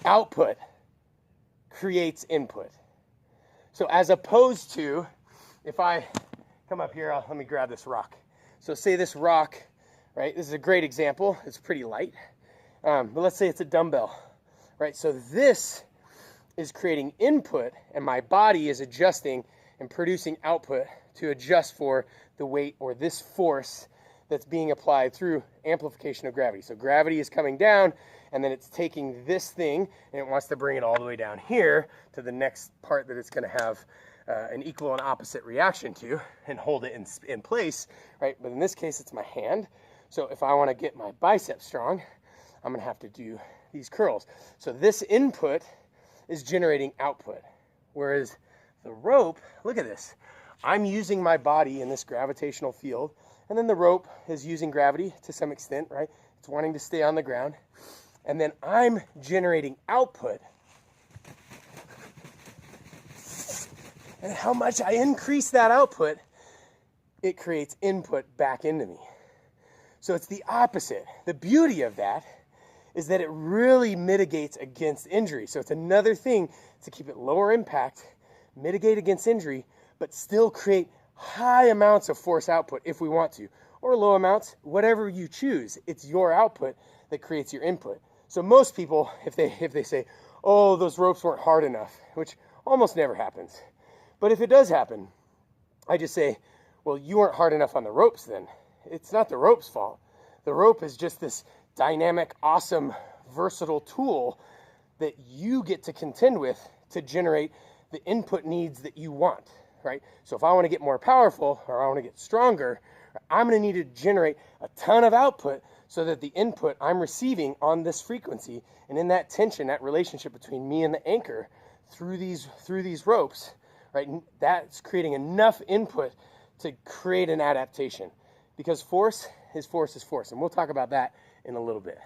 output creates input. So as opposed to, if I come up here, let me grab this rock. So say this rock, right? This is a great example. It's pretty light. But let's say it's a dumbbell, right? So this is creating input, and my body is adjusting and producing output to adjust for the weight or this force that's being applied through amplification of gravity. So gravity is coming down, and then it's taking this thing and it wants to bring it all the way down here to the next part that it's going to have an equal and opposite reaction to and hold it in place, right? But in this case, it's my hand. So if I want to get my biceps strong, I'm going to have to do these curls. So this input is generating output, whereas the rope, look at this. I'm using my body in this gravitational field, and then the rope is using gravity to some extent, right? It's wanting to stay on the ground. And then I'm generating output. And how much I increase that output, it creates input back into me. So it's the opposite. The beauty of that is that it really mitigates against injury. So it's another thing to keep it lower impact, mitigate against injury, but still create high amounts of force output if we want to, or low amounts, whatever you choose. It's your output that creates your input. So most people, if they say, oh, those ropes weren't hard enough, which almost never happens. But if it does happen, I just say, well, you weren't hard enough on the ropes then. It's not the rope's fault. The rope is just this dynamic, awesome, versatile tool that you get to contend with to generate the input needs that you want, right? So if I want to get more powerful or I want to get stronger, I'm going to need to generate a ton of output so that the input I'm receiving on this frequency and in that tension, that relationship between me and the anchor through these ropes, right? That's creating enough input to create an adaptation, because force is force is force. And we'll talk about that in a little bit.